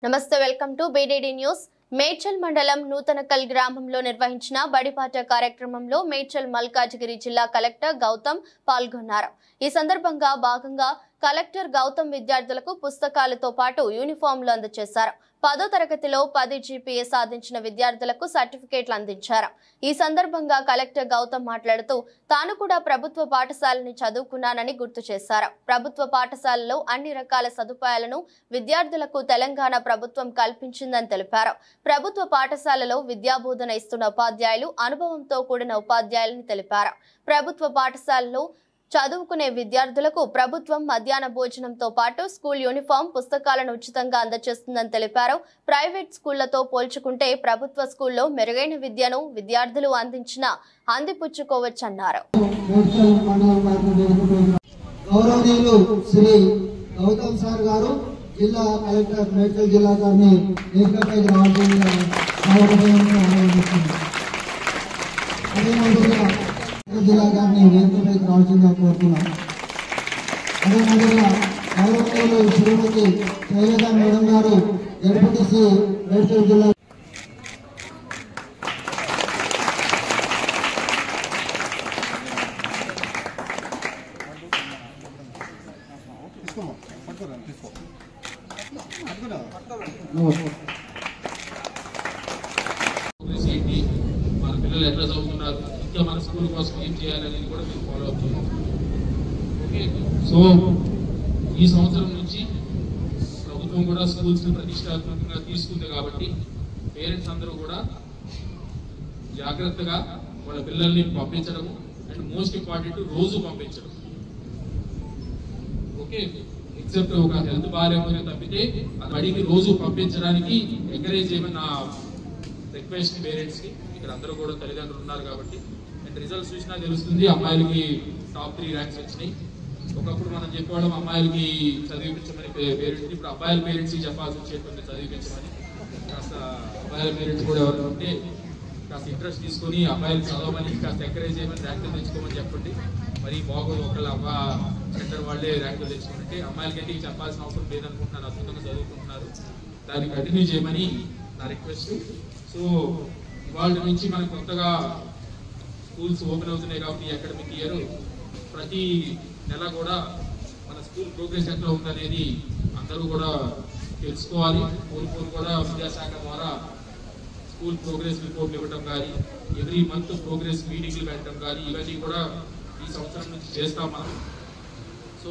నమస్తే welcome to BDD news. Medchal మండలం నూతనకల్ గ్రామంలో నిర్వహించిన బడిపాట కార్యక్రమంలో మేడ్చల్ మల్కాజిగిరి జిల్లా కలెక్టర్ గౌతమ్ పాల్గొన్నారు. ఈ సందర్భంగా భాగంగా కలెక్టర్ గౌతమ్ విద్యార్థులకు పుస్తకాలతో పాటు యూనిఫామ్లు అందజేశారు. 10వ తరగతిలో 10 GPA సాధించిన విద్యార్థులకు సర్టిఫికేట్లు అందించారు. ఈ సందర్భంగా కలెక్టర్ గౌతమ్ మాట్లాడుతూ తాను కూడా ప్రభుత్వ పాఠశాలని చదువుకున్నానని గుర్తు చేశారు. ప్రభుత్వ పాఠశాలలో అన్ని రకాల సదుపాయాలను విద్యార్థులకు తెలంగాణ ప్రభుత్వం కల్పించిందని తెలిపారు. ప్రభుత్వ పాఠశాలలో విద్యాబోధన ఇస్తున్న ఉపాధ్యాయులు అనుభవంతో కూడిన ఉపాధ్యాయులని తెలిపారు. ప్రభుత్వ పాఠశాలలో చదువుకునే విద్యార్థులకు ప్రభుత్వం మధ్యాహ్న భోజనంతో పాటు స్కూల్ యూనిఫామ్, పుస్తకాలను ఉచితంగా అందజేస్తుందని తెలిపారు. ప్రైవేట్ స్కూళ్లతో పోల్చుకుంటే ప్రభుత్వ స్కూల్లో మెరుగైన విద్యను విద్యార్థులు అందిపుచ్చుకోవచ్చన్నారు. గౌరవనీయులు శ్రీ గౌతమ్ సార్ గారు జిల్లా కలెక్టర్ మేడ్చల్ జిల్లా గారిని వేదికపై రావాల్సిందిగా జిల్లా గారిని వేదికపై రావాల్సిందిగా కోరుతున్నాం. అదేవిధంగా గౌరవనీయులు శ్రీమతి శైలజ మేడం గారు జడ్పీటీసీ మేడ్చల్ జిల్లా మన పిల్లలు ఎట్లా చదువుతున్నారు, ఇంకా మన స్కూల్ కోసం ఏం చేయాలనేది కూడా మేము ఫాలో అవుతున్నాం. ఓకే, సో ఈ సంవత్సరం నుంచి ప్రభుత్వం కూడా స్కూల్స్ ప్రతిష్టాత్మకంగా తీసుకుంది కాబట్టి పేరెంట్స్ అందరూ కూడా జాగ్రత్తగా వాళ్ళ పిల్లల్ని పంపించడము అండ్ మోస్ట్ ఇంపార్టెంట్ రోజు పంపించడం. ఓకే, ఎక్సెప్ట్ ఒక హెల్త్ బాగాలేకపోతే తప్పితే అది బడికి రోజు పంపించడానికి ఎంకరేజ్ చేయమని నా రిక్వెస్ట్ పేరెంట్స్ కి. ఇక్కడ అందరూ కూడా తల్లిదండ్రులు ఉన్నారు కాబట్టి అండ్ రిజల్ట్స్ చూసినా తెలుస్తుంది. అమ్మాయిలకి టాప్ 3 ర్యాంక్స్ వచ్చినాయి. ఒకప్పుడు మనం చెప్పేవాళ్ళం అమ్మాయిలకి చదివించమని పేరెంట్స్, ఇప్పుడు అబ్బాయిల పేరెంట్స్ చెప్పాల్సి వచ్చేటువంటి చదివించమని. కాస్త అబ్బాయిల పేరెంట్స్ కూడా ఎవరు ఉంటే కాస్త ఇంట్రెస్ట్ తీసుకొని అబ్బాయిలు చదవమని, కాస్త ఎంకరేజ్ చేయమని, ర్యాంకులు తెచ్చుకోమని చెప్పండి. మరి బాగోదు ఒకళ్ళు అబ్బా సెంటర్ వాళ్ళే ర్యాంకులు తెచ్చుకుంటే అమ్మాయిలకి చెప్పాల్సిన అవసరం లేదనుకుంటున్నాను. అద్భుతంగా చదువుకుంటున్నారు, దాన్ని కంటిన్యూ చేయమని నా రిక్వెస్ట్. సో ఇవాళ నుంచి మనకు కొత్తగా స్కూల్స్ ఓపెన్ అవుతున్నాయి కాబట్టి అకాడమిక్ ఇయర్ ప్రతి నెల కూడా మన స్కూల్ ప్రోగ్రెస్ ఎట్లా ఉందనేది అందరూ కూడా తెలుసుకోవాలి. కోరుకోరు కూడా విద్యాశాఖ ద్వారా స్కూల్ ప్రోగ్రెస్ రిపోర్ట్లు ఇవ్వడం కానీ, ఎవ్రీ మంత్ ప్రోగ్రెస్ మీటింగ్లు పెట్టడం కానీ, ఇవన్నీ కూడా ఈ సంవత్సరం నుంచి చేస్తాం మనం. సో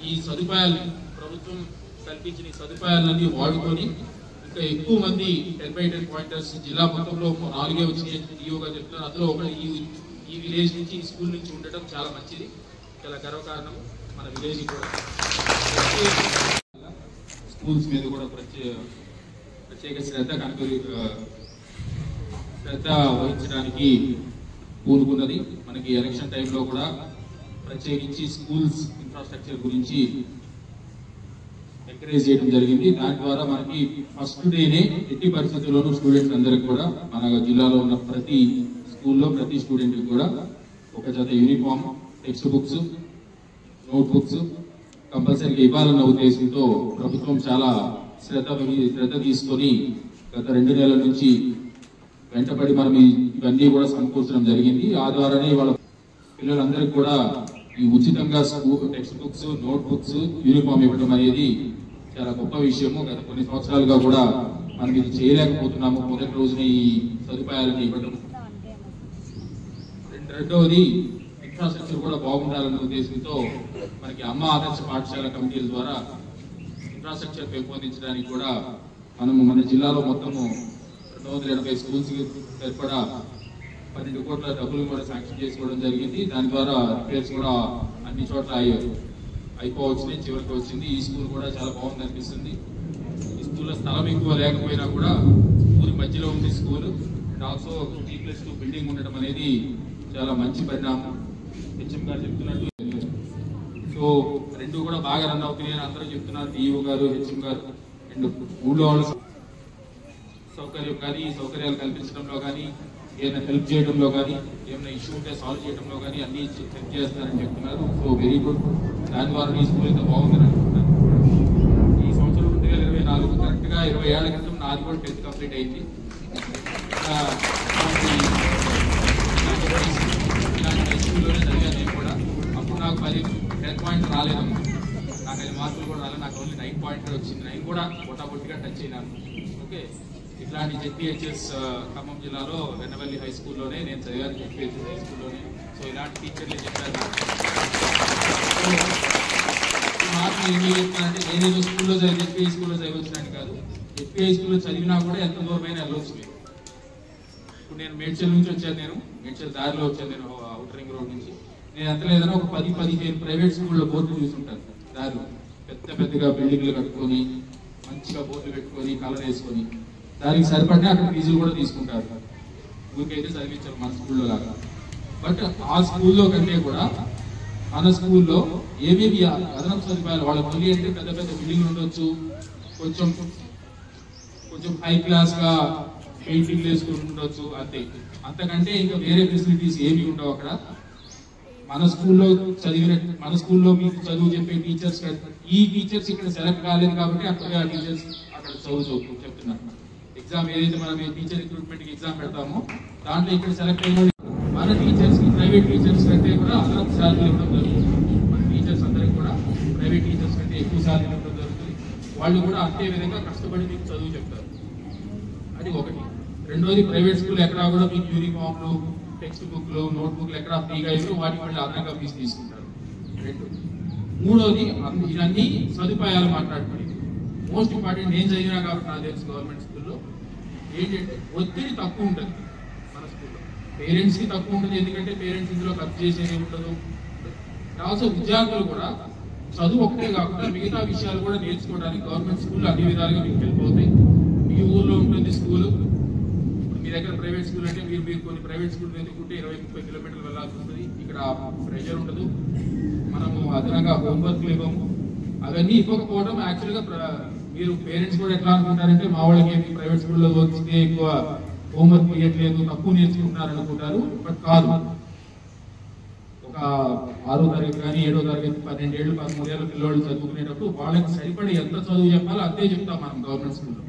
ఈ సదుపాయాలు ప్రభుత్వం కల్పించిన ఈ సదుపాయాలన్నీ వాడుకొని ఇంకా ఎక్కువ మంది 10x10 పాయింటర్స్ జిల్లా మొత్తంలో 4 వచ్చినాయి డిఓగా చెప్తున్నారు. అందులో ఒకటి ఈ విలేజ్ నుంచి, ఈ స్కూల్ నుంచి ఉండటం చాలా మంచిది, చాలా గర్వకారణం మన విలేజ్ కూడా. స్కూల్స్ మీద కూడా ప్రత్యేక శ్రద్ధ వహించడానికి పూనుకున్నది. మనకి ఎలక్షన్ టైంలో కూడా ప్రత్యేకించి స్కూల్స్ ఇన్ఫ్రాస్ట్రక్చర్ గురించి ఎంకరేజ్ చేయడం జరిగింది. దాని ద్వారా మనకి ఫస్ట్ డేనే ఎట్టి పరిస్థితుల్లోనూ స్టూడెంట్స్ అందరికి కూడా మన జిల్లాలో ఉన్న ప్రతి స్కూల్లో ప్రతి స్టూడెంట్ కూడా ఒక జత uniform, text books, note books కంపల్సరీగా ఇవ్వాలన్న ఉద్దేశంతో ప్రభుత్వం చాలా శ్రద్ధ తీసుకొని గత 2 నెలల నుంచి వెంటబడి మనం ఇవన్నీ కూడా సమకూర్చడం జరిగింది. ఆ ద్వారానే వాళ్ళ పిల్లలందరికీ కూడా ఈ ఉచితంగా text books, note books, uniform ఇవ్వడం అనేది చాలా గొప్ప విషయము. గత కొన్ని సంవత్సరాలుగా కూడా మనం ఇది చేయలేకపోతున్నాము. మొదటి రోజున ఈ సదుపాయాలను ఇవ్వడం. రెండవది ఇన్ఫ్రాస్ట్రక్చర్ కూడా బాగుండాలన్న ఉద్దేశంతో మనకి అమ్మ ఆదర్శ పాఠశాల కమిటీల ద్వారా ఇన్ఫ్రాస్ట్రక్చర్ పెంపొందించడానికి కూడా మనము మన జిల్లాలో మొత్తము 280 స్కూల్స్ సరిపడా 12 కోట్ల డబ్బులు కూడా శాంక్షన్ చేసుకోవడం జరిగింది. దాని ద్వారా రిపేర్స్ కూడా అన్ని చోట్ల అయిపోవచ్చునే, చివరికి వచ్చింది. ఈ స్కూల్ కూడా చాలా బాగుంది అనిపిస్తుంది. ఈ స్కూల్లో స్థలం ఎక్కువ లేకపోయినా కూడా ఊరి మధ్యలో ఉంది స్కూల్ అండ్ ఆల్సో 3+2 బిల్డింగ్ ఉండడం అనేది చాలా మంచి పరిణామం. హెచ్ఎం గారు చెప్తున్నట్టు సో 2 కూడా బాగా రన్ అవుతున్నాయి అని అందరూ చెప్తున్నారు. డిఈఓ గారు, హెచ్ఎం గారు అండ్ ఊళ్ళో వాళ్ళు సౌకర్యం కానీ, సౌకర్యాలు కల్పించడంలో కానీ, ఏదైనా హెల్ప్ చేయడంలో కానీ, ఏమైనా ఇష్యూ ఉంటే సాల్వ్ చేయడంలో కానీ అన్ని చెక్ చేస్తారని చెప్తున్నారు. So very good. దాని ద్వారా ఈ స్కూల్ అయితే బాగుందని అనుకుంటున్నాను. ఈ సంవత్సరం 2024 కరెక్ట్గా 20 ఏళ్ల క్రితం నాది కూడా 10th కంప్లీట్ అయింది. ఇలాంటి హై స్కూల్లోనే చదివాను నేను కూడా. అప్పుడు నాకు 10 పాయింట్ రాలేదమ్మా, నాకు 5 మార్కులు కూడా రాలేదు, నాకు ఓన్లీ 9 పాయింట్ వచ్చింది. 9 కూడా పొట్టాపొట్టిగా టచ్ అయినాను. ఓకే, ఇట్లాంటి జెడ్పీహెచ్ఎస్ ఖమ్మం జిల్లాలో వెన్నవల్లి హై స్కూల్లోనే నేను చదివాను, జెడ్పీహెచ్ఎస్ హై స్కూల్లోనే. సో ఇలాంటి టీచర్లు చెప్పారు. మార్కులు ఏమి చెప్తానంటే నేనేదో స్కూల్లో జెడ్పీహెచ్ స్కూల్లో చదివచ్చాను కాదు, జెడ్పీహెచ్ స్కూల్లో చదివినా కూడా ఎంత దూరమైనా వెళ్ళవచ్చు. ఇప్పుడు నేను మేడ్చల్ నుంచి వచ్చాను, నేను మేడ్చల్ దారిలో వచ్చాను, నేను అవుటర్ రింగ్ రోడ్ నుంచి. నేను ఎంత లేదన్నా ఒక 10-15 ప్రైవేట్ స్కూల్లో బోర్డులు చూసుంటాను దారిలో. పెద్దగా బిల్డింగ్లు కట్టుకొని మంచిగా బోర్డులు పెట్టుకొని కలర్ వేసుకొని దానికి సరిపడిన అక్కడ ఫీజులు కూడా తీసుకుంటారు. ఊరికైతే చదివించారు మన స్కూల్లో లాగా. బట్ ఆ స్కూల్లో కంటే కూడా మన స్కూల్లో ఏమేమి అదనపు సదుపాయాలు వాళ్ళ మళ్ళీ అంటే పెద్ద బిల్డింగ్లు ఉండొచ్చు, కొంచెం హై క్లాస్ గా పెయింటింగ్ వేసుకుని ఉండొచ్చు, అంతే. అంతకంటే ఇంకా వేరే ఫెసిలిటీస్ ఏమి ఉండవు అక్కడ. మన స్కూల్లో మీకు చదువు చెప్పే టీచర్స్, ఈ టీచర్స్ ఇక్కడ సెలెక్ట్ కాలేదు కాబట్టి అక్కడ ఆ టీచర్స్ అక్కడ చదువు చెప్తున్నారు. ఎగ్జామ్ ఏదైతే మనం టీచర్ రిక్రూట్మెంట్ కి ఎగ్జామ్ పెడతామో దాంట్లో ఇక్కడ సెలెక్ట్ అయిన మన టీచర్స్ కి ప్రైవేట్ టీచర్స్ కంటే కూడా అదనపు శాలరీ ఇవ్వడం జరుగుతుంది. మన టీచర్స్ అందరికి కూడా ప్రైవేట్ టీచర్స్ కంటే ఎక్కువ శాలరీ ఇవ్వడం జరుగుతుంది. వాళ్ళు కూడా అంతే విధంగా కష్టపడి మీకు చదువు చెప్తారు. అది ఒకటి. రెండోది, ప్రైవేట్ స్కూల్ ఎక్కడా కూడా మీకు యూనిఫామ్లు, టెక్స్ట్ బుక్లు, నోట్ బుక్లు ఎక్కడా ఫ్రీగా ఇవ్వరు, వాటికి వాళ్ళు అదనంగా ఫీజు తీసుకుంటారు. 2. మూడోది, ఇవన్నీ సదుపాయాలు మాట్లాడుకోండి. మోస్ట్ ఇంపార్టెంట్, నేను చదివినా కాబట్టి నాకు తెలుసు గవర్నమెంట్ స్కూల్లో ఏంటంటే ఒత్తిడి తక్కువ ఉంటుంది. మన స్కూల్లో పేరెంట్స్ కి తక్కువ ఉంటుంది, ఎందుకంటే పేరెంట్స్ ఇందులో ఖర్చు చేసేది ఉండదు. ఆల్సో విద్యార్థులు కూడా చదువు ఒకటే కాకుండా మిగతా విషయాలు కూడా నేర్చుకోవడానికి గవర్నమెంట్ స్కూల్ అన్ని విధాలుగా మీకు హెల్ప్ అవుతాయి. మీ ఊర్లో ఉంటుంది స్కూలు, మీ దగ్గర ప్రైవేట్ స్కూల్ అంటే మీరు కొన్ని ప్రైవేట్ స్కూల్ వెతుకుంటే 20-30 కిలోమీటర్లు వెళ్ళాల్సి ఉంటుంది. ఇక్కడ ప్రెషర్ ఉండదు, మనము అదనంగా హోంవర్క్లు ఇవ్వము. అవన్నీ ఇవ్వకపోవడం యాక్చువల్గా మీరు పేరెంట్స్ కూడా ఎట్లా అనుకుంటారంటే మా వాళ్ళకి ప్రైవేట్ స్కూల్లో వస్తే ఎక్కువ హోంవర్క్ ఇవ్వట్లేదు, తక్కువ నేర్చుకుంటున్నారు అనుకుంటారు. బట్ కాదు. ఒక 6వ తరగతి కానీ 7వ తరగతి 12 ఏళ్ళు 13 ఏళ్ళ పిల్లవాళ్ళు చదువుకునేటప్పుడు వాళ్ళకి సరిపడి ఎంత చదువు చెప్పాలో అంతే చెప్తాం మనం గవర్నమెంట్ స్కూల్లో.